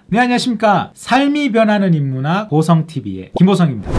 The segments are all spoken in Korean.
네, 안녕하십니까. 삶이 변하는 인문학 보성TV의 김보성입니다.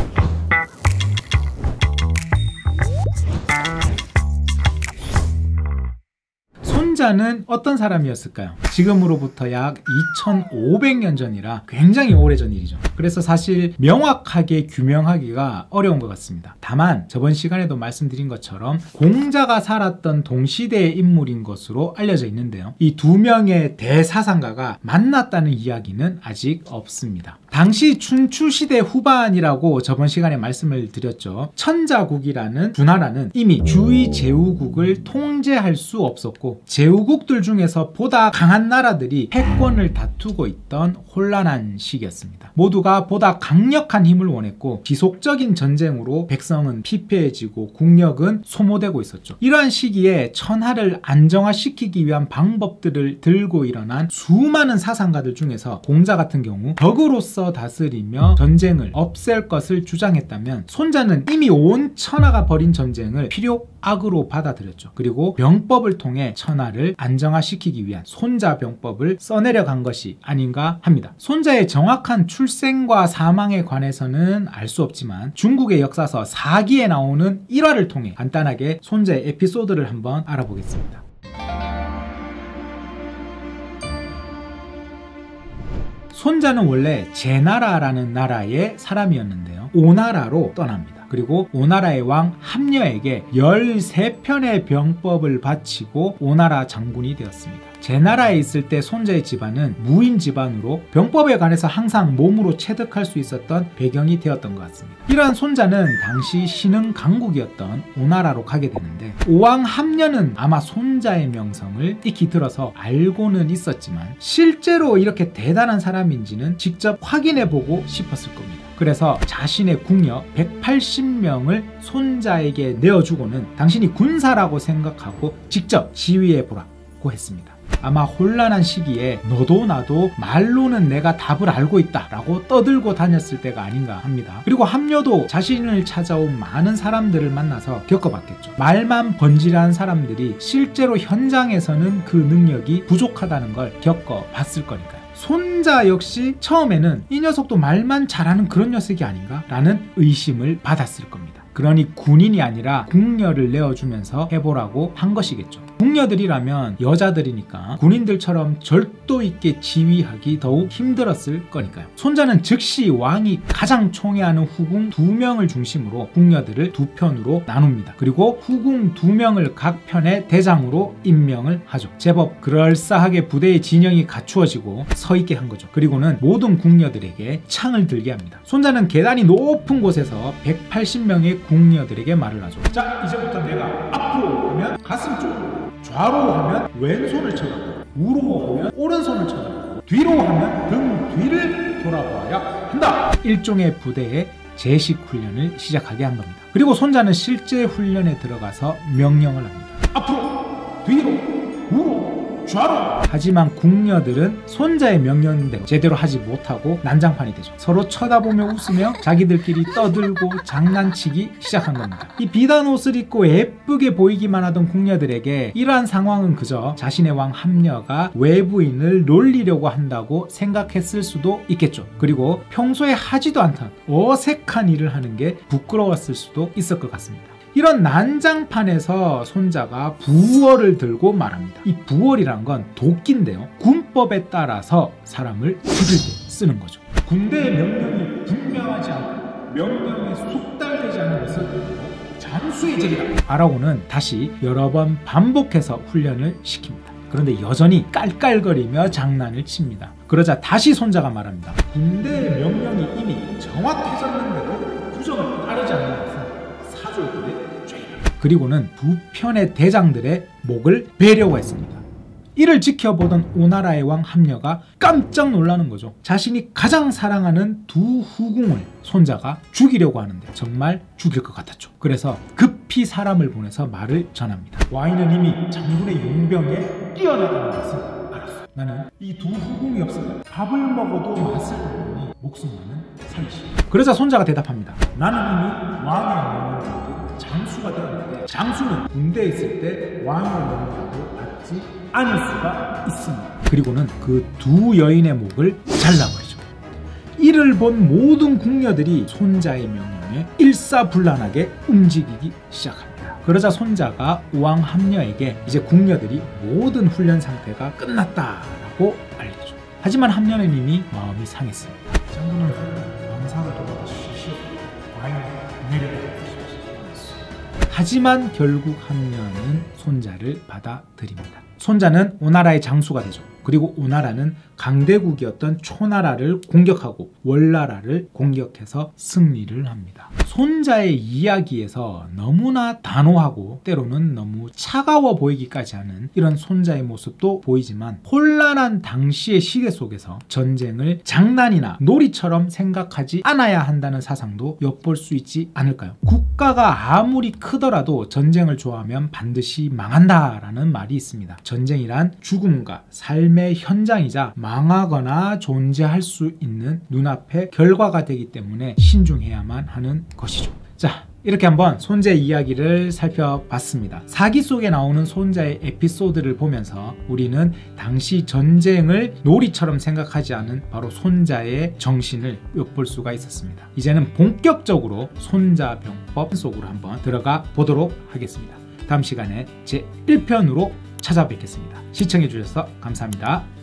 손자는 어떤 사람이었을까요? 지금으로부터 약 2500년 전이라 굉장히 오래전 일이죠. 그래서 사실 명확하게 규명하기가 어려운 것 같습니다. 다만 저번 시간에도 말씀드린 것처럼 공자가 살았던 동시대의 인물인 것으로 알려져 있는데요. 이 두 명의 대사상가가 만났다는 이야기는 아직 없습니다. 당시 춘추시대 후반이라고 저번 시간에 말씀을 드렸죠. 천자국이라는 주나라는 이미 주의 제후국을 통제할 수 없었고, 제후국들 중에서 보다 강한 나라들이 패권을 다투고 있던 혼란한 시기였습니다. 모두가 보다 강력한 힘을 원했고, 지속적인 전쟁으로 백성은 피폐해지고 국력은 소모되고 있었죠. 이러한 시기에 천하를 안정화시키기 위한 방법들을 들고 일어난 수많은 사상가들 중에서 공자 같은 경우 덕으로서 다스리며 전쟁을 없앨 것을 주장했다면, 손자는 이미 온 천하가 벌인 전쟁을 필요악으로 받아들였죠. 그리고 병법을 통해 천하를 안정화시키기 위한 손자병법을 써내려 간 것이 아닌가 합니다. 손자의 정확한 출생과 사망에 관해서는 알 수 없지만 중국의 역사서 사기에 나오는 일화를 통해 간단하게 손자의 에피소드를 한번 알아보겠습니다. 손자는 원래 제나라라는 나라의 사람이었는데요. 오나라로 떠납니다. 그리고 오나라의 왕 함녀에게 13편의 병법을 바치고 오나라 장군이 되었습니다. 제나라에 있을 때 손자의 집안은 무인 집안으로 병법에 관해서 항상 몸으로 체득할 수 있었던 배경이 되었던 것 같습니다. 이러한 손자는 당시 신흥 강국이었던 오나라로 가게 되는데, 오왕 함녀는 아마 손자의 명성을 익히 들어서 알고는 있었지만 실제로 이렇게 대단한 사람인지는 직접 확인해보고 싶었을 겁니다. 그래서 자신의 궁녀 180명을 손자에게 내어주고는 당신이 군사라고 생각하고 직접 지휘해보라고 했습니다. 아마 혼란한 시기에 너도 나도 말로는 내가 답을 알고 있다 라고 떠들고 다녔을 때가 아닌가 합니다. 그리고 함녀도 자신을 찾아온 많은 사람들을 만나서 겪어봤겠죠. 말만 번지르한 사람들이 실제로 현장에서는 그 능력이 부족하다는 걸 겪어봤을 거니까요. 손자 역시 처음에는 이 녀석도 말만 잘하는 그런 녀석이 아닌가 라는 의심을 받았을 겁니다. 그러니 군인이 아니라 궁녀를 내어주면서 해보라고 한 것이겠죠. 궁녀들이라면 여자들이니까 군인들처럼 절도 있게 지휘하기 더욱 힘들었을 거니까요. 손자는 즉시 왕이 가장 총애하는 후궁 2명을 중심으로 궁녀들을 2편으로 나눕니다. 그리고 후궁 2명을 각 편의 대장으로 임명을 하죠. 제법 그럴싸하게 부대의 진영이 갖추어지고 서있게 한 거죠. 그리고는 모든 궁녀들에게 창을 들게 합니다. 손자는 계단이 높은 곳에서 180명의 궁녀들에게 말을 하죠. 자, 이제부터 내가 앞으로 하면 가슴 쪽으로, 좌로 하면 왼손을 쳐다보고, 우로 하면 오른손을 쳐다보고, 뒤로 하면 등 뒤를 돌아봐야 한다. 일종의 부대의 제식 훈련을 시작하게 한 겁니다. 그리고 손자는 실제 훈련에 들어가서 명령을 합니다. 앞으로, 뒤로, 우로, 좌로. 하지만 궁녀들은 손자의 명령대로 제대로 하지 못하고 난장판이 되죠. 서로 쳐다보며 웃으며 자기들끼리 떠들고 장난치기 시작한 겁니다. 이 비단 옷을 입고 예쁘게 보이기만 하던 궁녀들에게 이러한 상황은 그저 자신의 왕 함녀가 외부인을 놀리려고 한다고 생각했을 수도 있겠죠. 그리고 평소에 하지도 않던 어색한 일을 하는 게 부끄러웠을 수도 있을 것 같습니다. 이런 난장판에서 손자가 부월을 들고 말합니다. 이 부월이란 건 도끼인데요. 군법에 따라서 사람을 죽일 때 쓰는 거죠. 군대의 명령이 분명하지 않고 명령에 숙달되지 않는 것을 장수의 적이다 라고는 다시 여러 번 반복해서 훈련을 시킵니다. 그런데 여전히 깔깔거리며 장난을 칩니다. 그러자 다시 손자가 말합니다. 군대의 명령이 이미 정확해졌는데도 규정을 따르지 않는 것은 사졸들의 죄다. 그리고는 2편의 대장들의 목을 베려고 했습니다. 이를 지켜보던 오나라의 왕 함녀가 깜짝 놀라는 거죠. 자신이 가장 사랑하는 2 후궁을 손자가 죽이려고 하는데 정말 죽일 것 같았죠. 그래서 급히 사람을 보내서 말을 전합니다. 와인은 이미 장군의 용병에 뛰어나다는 것을 알았어. 나는 이 2 후궁이 없으면 밥을 먹어도 맛을 모르니 목숨만은 살리시. 그러자 손자가 대답합니다. 나는 이미 왕의 명령을 받고 장수가 되었는데, 장수는 군대에 있을 때 왕의 명령을 받지 않을 수가 있습니다. 그리고는 그 두 여인의 목을 잘라버리죠. 이를 본 모든 궁녀들이 손자의 명령에 일사불란하게 움직이기 시작합니다. 그러자 손자가 우왕 함녀에게 이제 궁녀들이 모든 훈련 상태가 끝났다라고 알리죠. 하지만 함녀님이 마음이 상했습니다. 장군은 왕사가 돌아가시오. 과연 내려다보십시오. 하지만 결국 함녀는 손자를 받아들입니다. 손자는 오나라의 장수가 되죠. 그리고 오나라는 강대국이었던 초나라를 공격하고 월나라를 공격해서 승리를 합니다. 손자의 이야기에서 너무나 단호하고 때로는 너무 차가워 보이기까지 하는 이런 손자의 모습도 보이지만 혼란한 당시의 시대 속에서 전쟁을 장난이나 놀이처럼 생각하지 않아야 한다는 사상도 엿볼 수 있지 않을까요? 국가가 아무리 크더라도 전쟁을 좋아하면 반드시 망한다라는 말이 있습니다. 전쟁이란 죽음과 삶의 현장이자 망하거나 존재할 수 있는 눈앞의 결과가 되기 때문에 신중해야만 하는 것이죠. 자, 이렇게 한번 손자의 이야기를 살펴봤습니다. 사기 속에 나오는 손자의 에피소드를 보면서 우리는 당시 전쟁을 놀이처럼 생각하지 않은 바로 손자의 정신을 엿볼 수가 있었습니다. 이제는 본격적으로 손자병법 속으로 한번 들어가 보도록 하겠습니다. 다음 시간에 제 1편으로 찾아뵙겠습니다. 시청해주셔서 감사합니다.